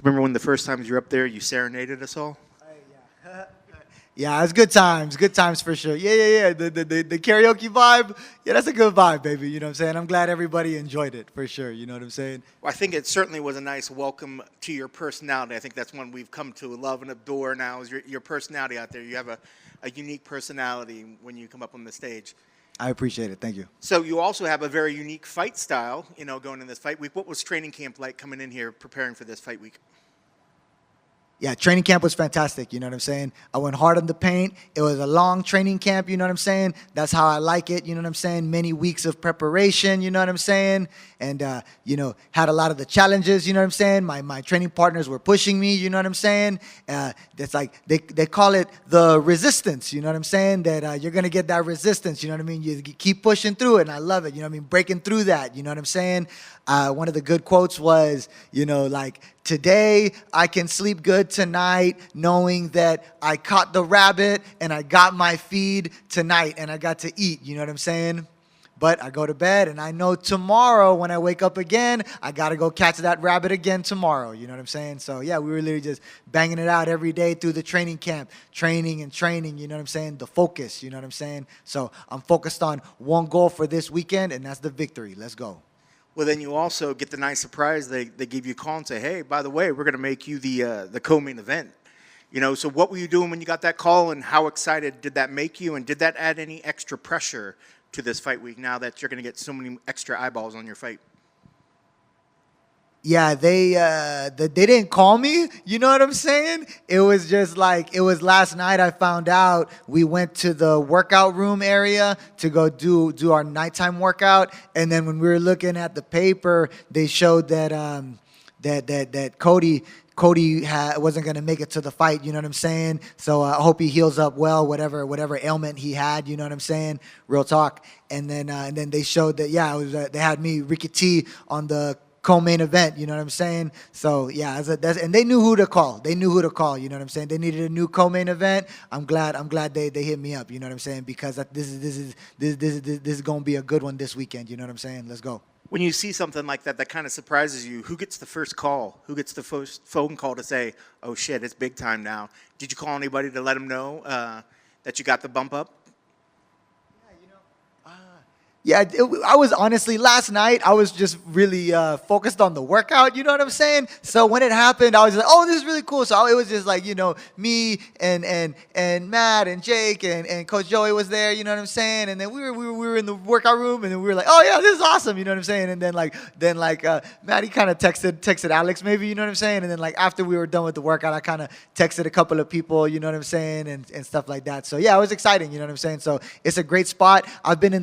remember when the first times you were up there, you serenaded us all? Yeah. Yeah, it's good times for sure. Yeah. The karaoke vibe, yeah, that's a good vibe, baby. You know what I'm saying? I'm glad everybody enjoyed it for sure. You know what I'm saying? Well, I think it certainly was a nice welcome to your personality. I think that's one we've come to love and adore now is your personality out there. You have a unique personality when you come up on the stage. I appreciate it. Thank you. So you also have a very unique fight style, going in this fight week. What was training camp like coming in here preparing for this fight week? Yeah, training camp was fantastic, you know what I'm saying? I went hard on the paint. It was a long training camp, you know what I'm saying? That's how I like it, you know what I'm saying? Many weeks of preparation, you know what I'm saying? And, had a lot of the challenges, you know what I'm saying? My training partners were pushing me, you know what I'm saying? That's like, they call it the resistance, you know what I'm saying? That you're going to get that resistance, you know what I mean? You keep pushing through it, and I love it, you know what I mean? Breaking through that, you know what I'm saying? One of the good quotes was, today I can sleep good tonight knowing that I caught the rabbit and I got my feed tonight and I got to eat, you know what I'm saying? But I go to bed and I know tomorrow when I wake up again, I got to go catch that rabbit again tomorrow, you know what I'm saying? So, yeah, we were literally just banging it out every day through the training camp, training, you know what I'm saying? The focus, you know what I'm saying? So I'm focused on one goal for this weekend, and that's the victory. Let's go. Well, then you also get the nice surprise. They give you a call and say, hey, by the way, we're going to make you the co-main event. So what were you doing when you got that call, and how excited did that make you? And did that add any extra pressure to this fight week now that you're going to get so many extra eyeballs on your fight? Yeah, they didn't call me, you know what I'm saying? It was just like, it was last night I found out. We went to the workout room area to go do our nighttime workout, and then when we were looking at the paper, they showed that that Cody wasn't going to make it to the fight, you know what I'm saying? So I hope he heals up well, whatever ailment he had, you know what I'm saying? Real talk. And then they showed that, yeah, it was, they had me, Ricky T, on the co-main event, you know what I'm saying? So yeah, and they knew who to call. You know what I'm saying? They needed a new co-main event. I'm glad they hit me up, you know what I'm saying? Because this is going to be a good one this weekend, you know what I'm saying? Let's go. When you see something like that kind of surprises you, who gets the first call? Who gets the first phone call to say, oh shit, it's big time now? Did you call anybody to let them know that you got the bump up? Yeah, I was honestly, last night, I was just really focused on the workout, you know what I'm saying? So when it happened, I was like, oh, this is really cool. So it was just like, me and Matt and Jake and Coach Joey was there, you know what I'm saying? And then we were in the workout room, and then we were like, oh, yeah, this is awesome, you know what I'm saying? And then Matty kind of texted Alex maybe, you know what I'm saying? And then after we were done with the workout, I kind of texted a couple of people, you know what I'm saying? And stuff like that. So yeah, it was exciting, you know what I'm saying? So it's a great spot. I've been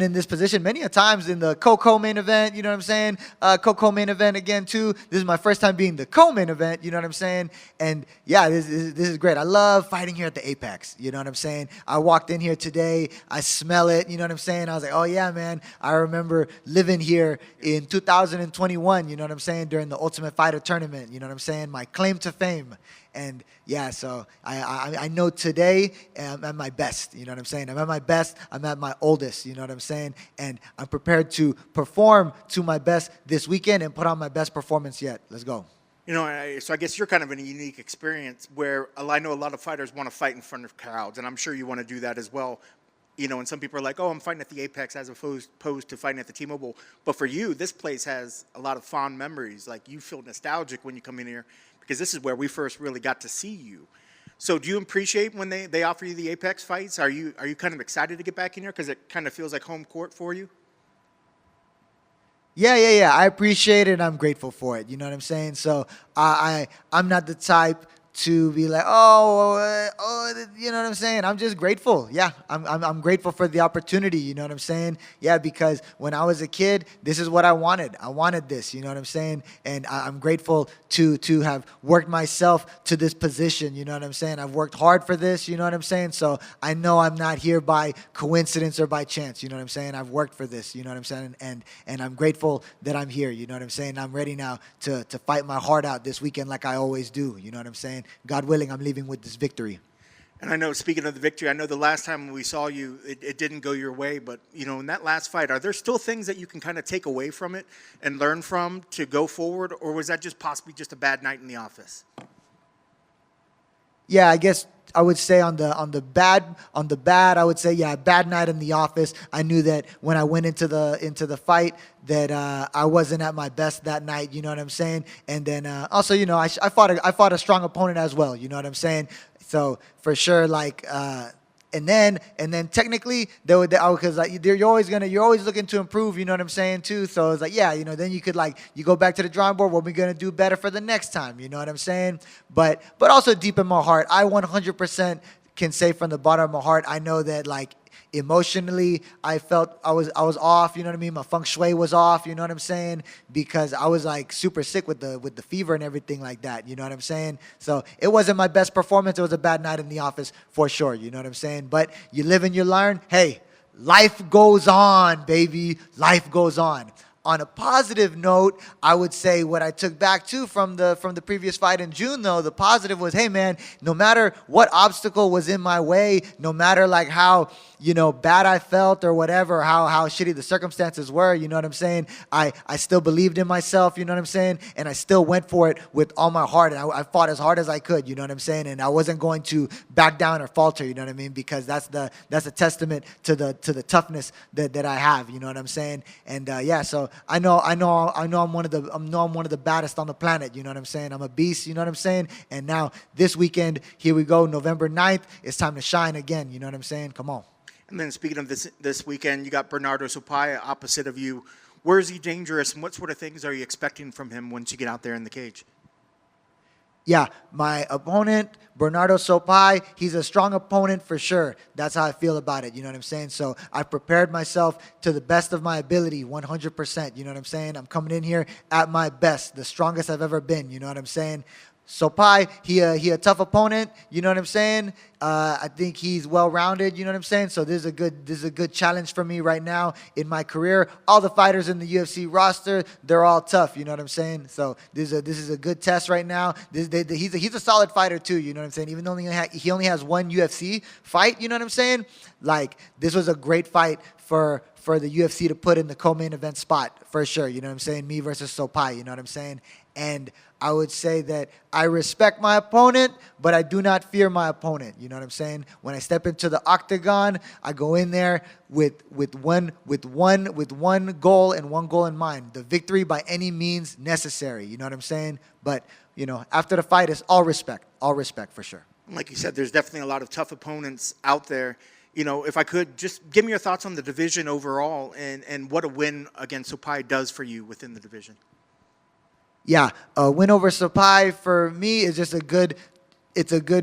in this position many a times in the co-main event, you know what I'm saying? Co-main event again too. This is my first time being the co-main event, you know what I'm saying? And yeah, this is great. I love fighting here at the Apex, you know what I'm saying? I walked in here today, I smell it, you know what I'm saying? I was like, oh yeah, man, I remember living here in 2021, you know what I'm saying? During the Ultimate Fighter tournament, you know what I'm saying? My claim to fame. And yeah, so I know today I'm at my best, you know what I'm saying? I'm at my best, I'm at my oldest, you know what I'm saying? And I'm prepared to perform to my best this weekend and put on my best performance yet. Let's go. So I guess you're kind of in a unique experience where I know a lot of fighters want to fight in front of crowds, and I'm sure you want to do that as well. And some people are like, oh, I'm fighting at the Apex as opposed to fighting at the T-Mobile. But for you, this place has a lot of fond memories. Like, you feel nostalgic when you come in here because this is where we first really got to see you. So do you appreciate when they offer you the Apex fights? Are you kind of excited to get back in here because it kind of feels like home court for you? Yeah. I appreciate it. I'm grateful for it. You know what I'm saying? So I'm not the type to be like, you know what I'm saying? I'm just grateful. Yeah, I'm grateful for the opportunity, you know what I'm saying? Yeah, because when I was a kid, this is what I wanted. I wanted this, you know what I'm saying? And I'm grateful to have worked myself to this position, you know what I'm saying? I've worked hard for this, you know what I'm saying? So I know I'm not here by coincidence or by chance, you know what I'm saying? I've worked for this, you know what I'm saying? And I'm grateful that I'm here, you know what I'm saying? I'm ready now to fight my heart out this weekend like I always do, you know what I'm saying? God willing, I'm leaving with this victory. And I know, speaking of the victory, I know the last time we saw you, it didn't go your way. But, in that last fight, are there still things that you can kind of take away from it and learn from to go forward? Or was that just possibly just a bad night in the office? Yeah, I guess I would say on the bad, I would say, yeah, bad night in the office. I knew that when I went into the fight that I wasn't at my best that night. You know what I'm saying? And then also, I fought a strong opponent as well. You know what I'm saying? So for sure, like. And then technically because you're always looking to improve, you know what I'm saying too. So it's like, yeah, then you could you go back to the drawing board. What are we gonna do better for the next time? You know what I'm saying? But also deep in my heart, I 100% can say from the bottom of my heart, I know that emotionally, I felt I was off, you know what I mean? My feng shui was off, you know what I'm saying? Because I was super sick with the fever and everything like that, you know what I'm saying? So it wasn't my best performance. It was a bad night in the office for sure, you know what I'm saying? But you live and you learn. Hey, life goes on, baby. Life goes on. On a positive note, I would say what I took back too from the previous fight in June, though, the positive was, hey man, no matter what obstacle was in my way, no matter how bad I felt or whatever, how shitty the circumstances were, you know what I'm saying? I still believed in myself, you know what I'm saying? And I still went for it with all my heart, and I fought as hard as I could, you know what I'm saying? And I wasn't going to back down or falter, you know what I mean? Because that's a testament to the toughness that I have, you know what I'm saying? And yeah, so I know I'm one of the baddest on the planet, you know what I'm saying? I'm a beast, you know what I'm saying? And now this weekend, here we go, November 9th, it's time to shine again, you know what I'm saying? Come on. And then speaking of this weekend, you got Benardo Sopaj opposite of you. Where is he dangerous, and what sort of things are you expecting from him once you get out there in the cage? Yeah, my opponent, Benardo Sopaj, he's a strong opponent for sure. That's how I feel about it, you know what I'm saying? So I've prepared myself to the best of my ability, 100%, you know what I'm saying? I'm coming in here at my best, the strongest I've ever been, you know what I'm saying? Sopaj, he a tough opponent, you know what I'm saying? I think he's well-rounded, you know what I'm saying? So this is a good challenge for me right now in my career. All the fighters in the UFC roster, they're all tough, you know what I'm saying? So this is a good test right now. He's a solid fighter too, you know what I'm saying? Even though he only has one UFC fight, you know what I'm saying? This was a great fight for the UFC to put in the co-main event spot for sure, you know what I'm saying? Me versus Sopaj, you know what I'm saying? And I would say that I respect my opponent, but I do not fear my opponent. You know what I'm saying? When I step into the octagon, I go in there with one goal and one goal in mind: the victory by any means necessary. You know what I'm saying? But after the fight, it's all respect for sure. Like you said, there's definitely a lot of tough opponents out there. If I could, just give me your thoughts on the division overall and what a win against Sopaj does for you within the division. Yeah, a win over Sopaj for me is just a good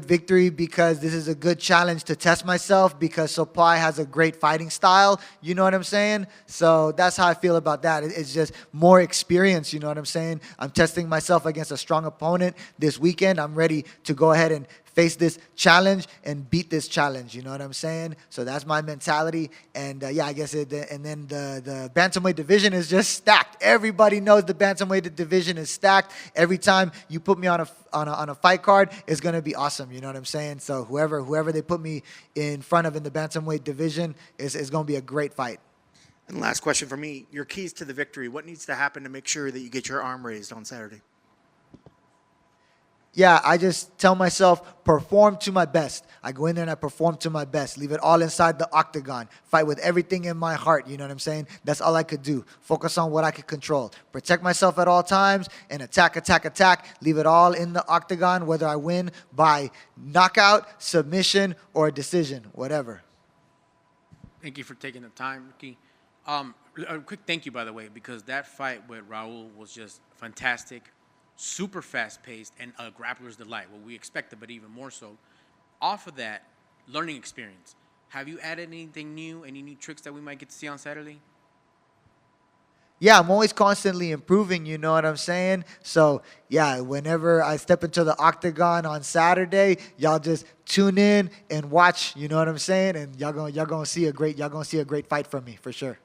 victory because this is a good challenge to test myself because Sopaj has a great fighting style, you know what I'm saying? So that's how I feel about that. It's just more experience, you know what I'm saying? I'm testing myself against a strong opponent this weekend. I'm ready to go ahead and face this challenge and beat this challenge, you know what I'm saying? So that's my mentality. And yeah, I guess and then the bantamweight division is just stacked. Everybody knows the bantamweight division is stacked. Every time you put me on a fight card, it's gonna be awesome, you know what I'm saying? So whoever they put me in front of in the bantamweight division is gonna be a great fight. And last question for me, your keys to the victory. What needs to happen to make sure that you get your arm raised on Saturday? Yeah, I just tell myself, perform to my best. I go in there and I perform to my best. Leave it all inside the octagon. Fight with everything in my heart, you know what I'm saying? That's all I could do. Focus on what I could control. Protect myself at all times and attack. Leave it all in the octagon, whether I win by knockout, submission, or decision, whatever. Thank you for taking the time, Ricky. A quick thank you, by the way, because that fight with Raul was just fantastic. Super fast-paced and a grappler's delight, what we expected, but even more so. Off of that learning experience, have you added anything new, any new tricks that we might get to see on Saturday? Yeah, I'm always constantly improving, you know what I'm saying? So, yeah, whenever I step into the octagon on Saturday, y'all just tune in and watch, you know what I'm saying? And y'all gonna see a great fight from me for sure.